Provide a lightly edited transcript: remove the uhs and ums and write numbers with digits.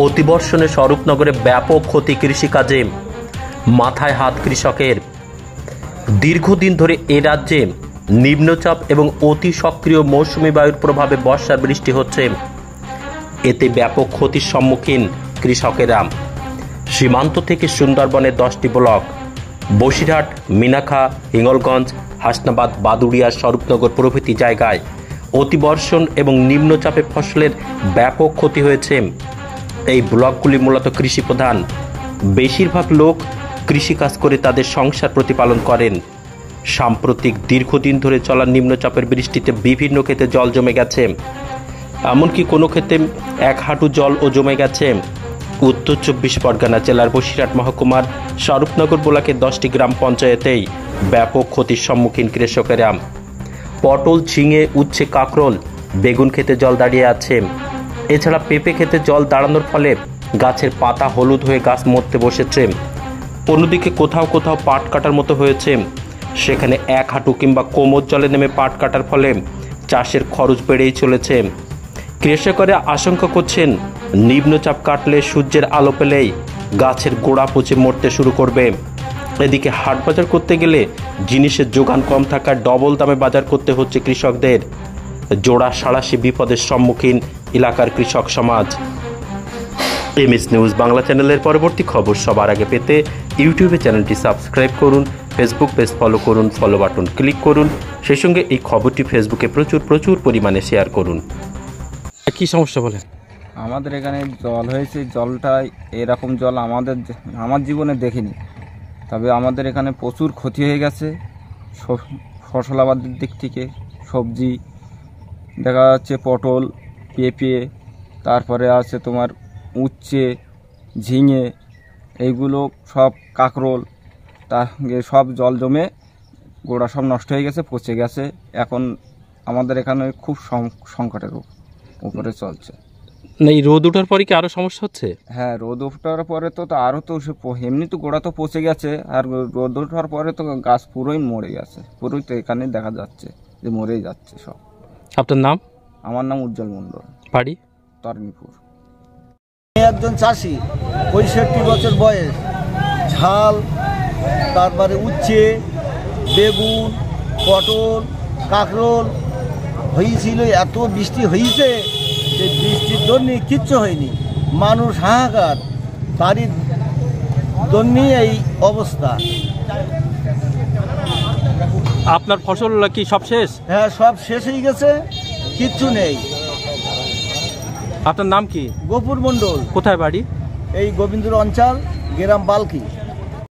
অতিবর্ষণে স্বরূপনগরে ব্যাপক ক্ষতি কৃষিকাজে, মাথায় হাত কৃষকের। দীর্ঘদিন ধরে এ রাজ্যে নিম্নচাপ এবং অতি সক্রিয় মৌসুমী বায়ুর প্রভাবে বর্ষার বৃষ্টি হচ্ছে। এতে ব্যাপক ক্ষতির সম্মুখীন কৃষকেরা। সীমান্ত থেকে সুন্দরবনের 10টি ব্লক, বসিরহাট, মিনাখা, হিঙ্গলগঞ্জ, হাসনাবাদ, বাদুড়িয়া, স্বরূপনগর প্রভৃতি জায়গায় অতিবর্ষণ এবং নিম্নচাপে ফসলের ব্যাপক ক্ষতি হয়েছে। এই ব্লকগুলি মূলত কৃষি প্রধান। বেশিরভাগ লোক কৃষিকাজ করে তাদের সংসার প্রতিপালন করেন। সাম্প্রতিক দীর্ঘদিন ধরে চলা নিম্নচাপের বৃষ্টিতে বিভিন্ন ক্ষেতে জল জমে গেছে। এমনকি কোনো ক্ষেতে 1 হাঁটু জলও জমে গেছে। উত্তর 24 পরগনা জেলার বসিরহাট মহকুমার স্বরূপনগর ব্লকের 10টি গ্রাম পঞ্চায়েতেই ব্যাপক ক্ষতির সম্মুখীন কৃষকেরা। পটল, ঝিঙে, উচ্ছে, কাঁকরোল, বেগুন ক্ষেতে জল দাঁড়িয়ে আছে। এছাড়া পেঁপে ক্ষেতে জল দাঁড়ানোর ফলে গাছের পাতা হলুদ হয়ে গাছ মরতে বসেছে। অন্যদিকে কোথাও কোথাও পাট কাটার মতো হয়েছে। সেখানে 1 হাঁটু কিংবা কোমর জলে নেমে পাট কাটার ফলে চাষের খরচ বেড়েই চলেছে। কৃষকেরা আশঙ্কা করছেন, নিম্নচাপ কাটলে সূর্যের আলো পেলেই গাছের গোড়া পচে মরতে শুরু করবে। এদিকে হাট বাজার করতে গেলে জিনিসের যোগান কম থাকায় ডবল দামে বাজার করতে হচ্ছে কৃষকদের। জোড়া সাড়াশি বিপদের সম্মুখীন এলাকার কৃষক সমাজ। এমএস নিউজ বাংলা চ্যানেলের পরবর্তী খবর সবার আগে পেতে ইউটিউবে চ্যানেলটি সাবস্ক্রাইব করুন, ফেসবুক পেজ ফলো করুন, ফলো বাটন ক্লিক করুন। সেই সঙ্গে এই খবরটি ফেসবুকে প্রচুর পরিমাণে শেয়ার করুন। কি সমস্যা বলেন? আমাদের এখানে জল হয়েছে, জলটা এরকম জল আমার জীবনে দেখিনি। তবে আমাদের এখানে প্রচুর ক্ষতি হয়ে গেছে ফসল আবাদের দিক থেকে। সবজি দেখা যাচ্ছে, পটল, পেঁপে, তারপরে আছে তোমার উচ্ছে, ঝিঙে, এইগুলো সব, কাঁকরোল, সব জল জমে গোড়া সব নষ্ট হয়ে গেছে, পচে গেছে। এখন আমাদের এখানে খুব সংকটের উপরে চলছে। না, এই রোদ ওঠার পরে কি আরও সমস্যা হচ্ছে? হ্যাঁ, রোদ ওঠার পরে তো আরও তো এমনি তো গোড়া তো পচে গেছে, আর রোদ ওঠার পরে তো গাছ পুরোই মরে গেছে। পুরোই তো এখানে দেখা যাচ্ছে যে মরেই যাচ্ছে সব। আপনার নাম? আমার নাম উজ্জ্বল মণ্ডল, বাড়ি তরণীপুর। একজন চাষি, 65 বছর বয়স। ঝাল, তারপরে উচ্ছে, বেগুন, পটল, কাঁকরোল হয়েছিল। এত বৃষ্টি হয়েছে যে বৃষ্টির জন্য কিচ্ছু হয়নি, মানুষ হাহাকার। তারই জন্য এই অবস্থা। আপনার ফসল কি সব শেষ? হ্যাঁ, সব শেষ হয়ে গেছে, কিচ্ছু নেই। আপনার নাম কি? গফুর মণ্ডল। কোথায় বাড়ি? এই গোবিন্দর অঞ্চল, গ্রাম বালকি।